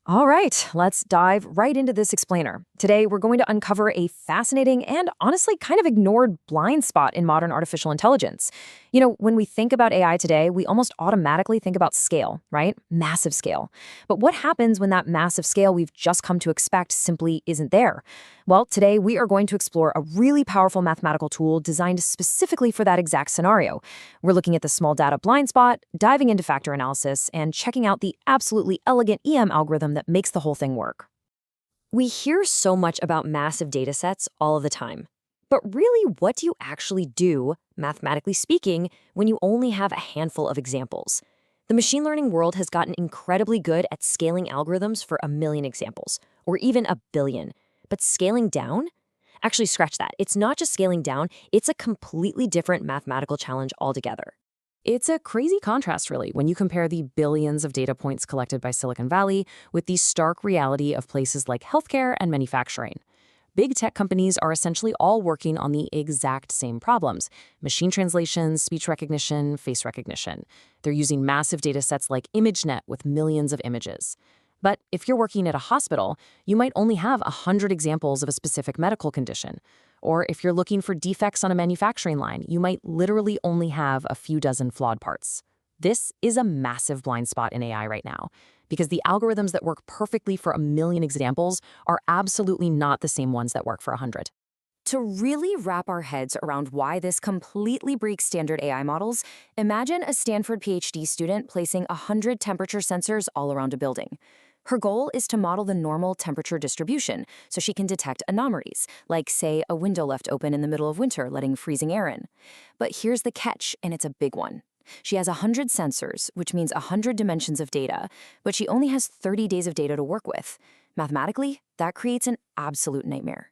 All right, let's dive right into this explainer. Today, we're going to uncover a fascinating and honestly kind of ignored blind spot in modern artificial intelligence. When we think about AI today, we almost automatically think about scale, right? Massive scale. But what happens when that massive scale we've just come to expect simply isn't there? Well, today we are going to explore a really powerful mathematical tool designed specifically for that exact scenario. We're looking at the small data blind spot, diving into factor analysis, and checking out the absolutely elegant EM algorithm that makes the whole thing work. We hear so much about massive datasets all of the time. But really, what do you actually do, mathematically speaking, when you only have a handful of examples? The machine learning world has gotten incredibly good at scaling algorithms for a million examples, or even a billion. But scaling down? Actually, scratch that. It's not just scaling down, it's a completely different mathematical challenge altogether. It's a crazy contrast, really, when you compare the billions of data points collected by Silicon Valley with the stark reality of places like healthcare and manufacturing. Big tech companies are essentially all working on the exact same problems: machine translation, speech recognition, face recognition. They're using massive data sets like ImageNet with millions of images. But if you're working at a hospital, you might only have 100 examples of a specific medical condition. Or if you're looking for defects on a manufacturing line, you might literally only have a few dozen flawed parts. This is a massive blind spot in AI right now, because the algorithms that work perfectly for a million examples are absolutely not the same ones that work for 100. To really wrap our heads around why this completely breaks standard AI models, imagine a Stanford PhD student placing 100 temperature sensors all around a building. Her goal is to model the normal temperature distribution so she can detect anomalies, like, say, a window left open in the middle of winter letting freezing air in. But here's the catch, and it's a big one. She has 100 sensors, which means 100 dimensions of data, but she only has 30 days of data to work with. Mathematically, that creates an absolute nightmare.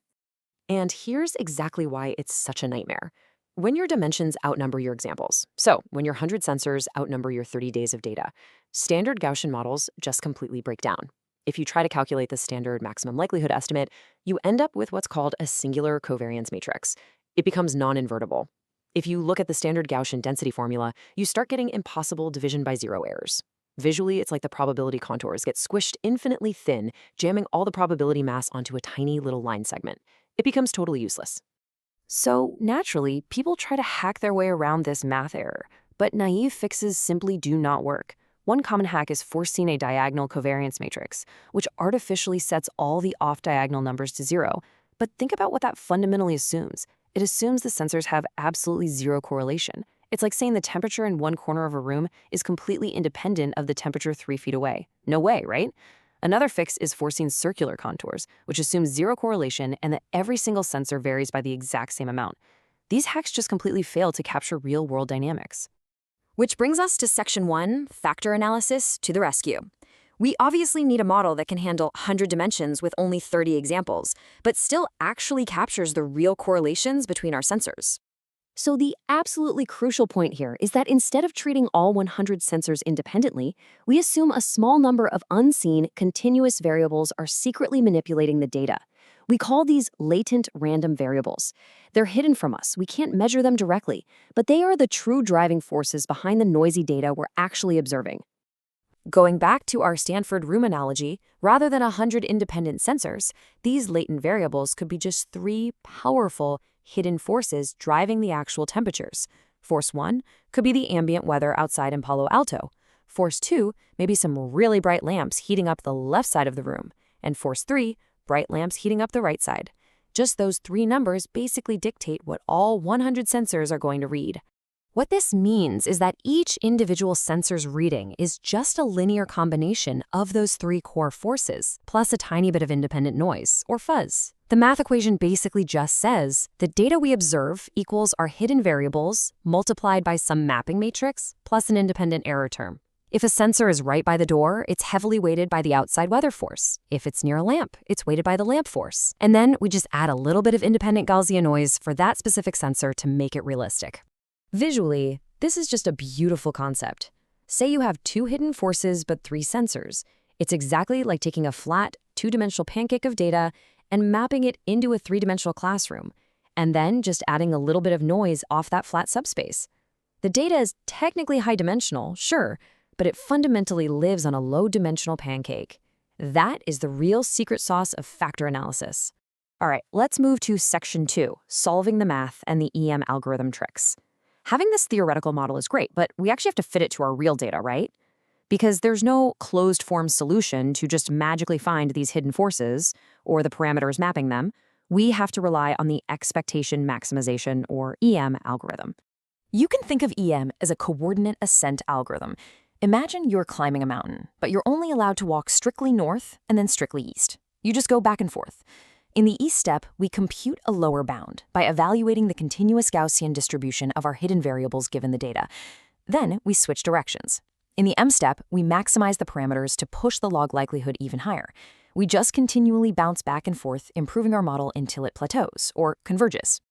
And here's exactly why it's such a nightmare. When your dimensions outnumber your examples, so when your 100 sensors outnumber your 30 days of data, standard Gaussian models just completely break down. If you try to calculate the standard maximum likelihood estimate, you end up with what's called a singular covariance matrix. It becomes non-invertible. If you look at the standard Gaussian density formula, you start getting impossible division by zero errors. Visually, it's like the probability contours get squished infinitely thin, jamming all the probability mass onto a tiny little line segment. It becomes totally useless. So, naturally, people try to hack their way around this math error, but naive fixes simply do not work. One common hack is forcing a diagonal covariance matrix, which artificially sets all the off-diagonal numbers to zero. But think about what that fundamentally assumes. It assumes the sensors have absolutely zero correlation. It's like saying the temperature in one corner of a room is completely independent of the temperature 3 feet away. No way, right? Another fix is forcing circular contours, which assumes zero correlation and that every single sensor varies by the exact same amount. These hacks just completely fail to capture real-world dynamics. Which brings us to Section 1, Factor Analysis to the rescue. We obviously need a model that can handle 100 dimensions with only 30 examples, but still actually captures the real correlations between our sensors. So the absolutely crucial point here is that instead of treating all 100 sensors independently, we assume a small number of unseen, continuous variables are secretly manipulating the data. We call these latent random variables. They're hidden from us, we can't measure them directly, but they are the true driving forces behind the noisy data we're actually observing. Going back to our Stanford room analogy, rather than 100 independent sensors, these latent variables could be just 3 powerful, hidden forces driving the actual temperatures. Force 1 could be the ambient weather outside in Palo Alto. Force 2 may be some really bright lamps heating up the left side of the room. And Force 3, bright lamps heating up the right side. Just those 3 numbers basically dictate what all 100 sensors are going to read. What this means is that each individual sensor's reading is just a linear combination of those 3 core forces, plus a tiny bit of independent noise, or fuzz. The math equation basically just says the data we observe equals our hidden variables multiplied by some mapping matrix plus an independent error term. If a sensor is right by the door, it's heavily weighted by the outside weather force. If it's near a lamp, it's weighted by the lamp force. And then we just add a little bit of independent Gaussian noise for that specific sensor to make it realistic. Visually, this is just a beautiful concept. Say you have 2 hidden forces but 3 sensors. It's exactly like taking a flat, 2-dimensional pancake of data and mapping it into a 3-dimensional classroom, and then just adding a little bit of noise off that flat subspace. The data is technically high-dimensional, sure, but it fundamentally lives on a low-dimensional pancake. That is the real secret sauce of factor analysis. All right, let's move to section 2, solving the math and the EM algorithm tricks. Having this theoretical model is great, but we actually have to fit it to our real data, right? Because there's no closed-form solution to just magically find these hidden forces or the parameters mapping them. We have to rely on the expectation maximization, or EM algorithm. You can think of EM as a coordinate ascent algorithm. Imagine you're climbing a mountain, but you're only allowed to walk strictly north and then strictly east. You just go back and forth. In the east step, we compute a lower bound by evaluating the continuous Gaussian distribution of our hidden variables given the data. Then we switch directions. In the M step, we maximize the parameters to push the log likelihood even higher. We just continually bounce back and forth, improving our model until it plateaus or converges.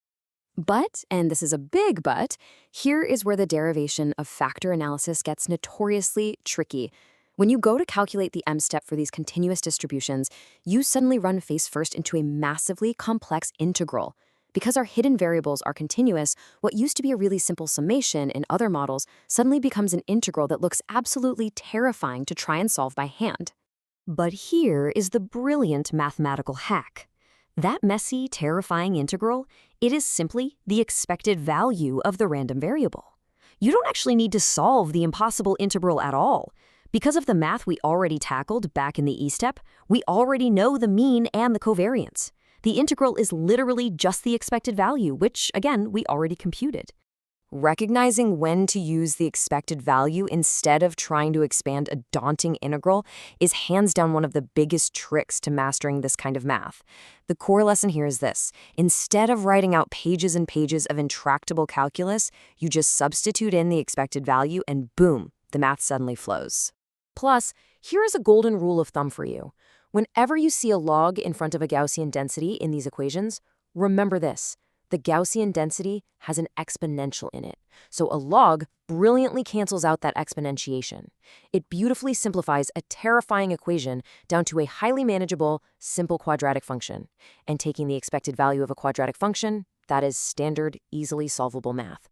But, and this is a big but, here is where the derivation of factor analysis gets notoriously tricky. When you go to calculate the M step for these continuous distributions, you suddenly run face first into a massively complex integral. Because our hidden variables are continuous, what used to be a really simple summation in other models suddenly becomes an integral that looks absolutely terrifying to try and solve by hand. But here is the brilliant mathematical hack. That messy, terrifying integral, it is simply the expected value of the random variable. You don't actually need to solve the impossible integral at all. Because of the math we already tackled back in the E step, we already know the mean and the covariance. The integral is literally just the expected value, which, again, we already computed. Recognizing when to use the expected value instead of trying to expand a daunting integral is hands down one of the biggest tricks to mastering this kind of math. The core lesson here is this. Instead of writing out pages and pages of intractable calculus, you just substitute in the expected value and boom, the math suddenly flows. Plus, here is a golden rule of thumb for you. Whenever you see a log in front of a Gaussian density in these equations, remember this. The Gaussian density has an exponential in it. So a log brilliantly cancels out that exponentiation. It beautifully simplifies a terrifying equation down to a highly manageable, simple quadratic function. And taking the expected value of a quadratic function, that is standard, easily solvable math.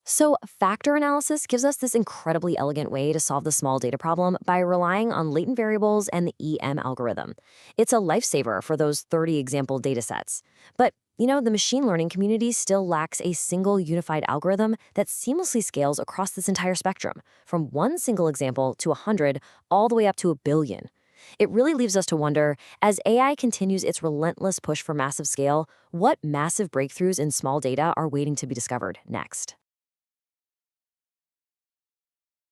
So factor analysis gives us this incredibly elegant way to solve the small data problem by relying on latent variables and the EM algorithm. It's a lifesaver for those 30 example datasets. But, the machine learning community still lacks a single unified algorithm that seamlessly scales across this entire spectrum, from one single example to 100 all the way up to 1 billion. It really leaves us to wonder, as AI continues its relentless push for massive scale, what massive breakthroughs in small data are waiting to be discovered next?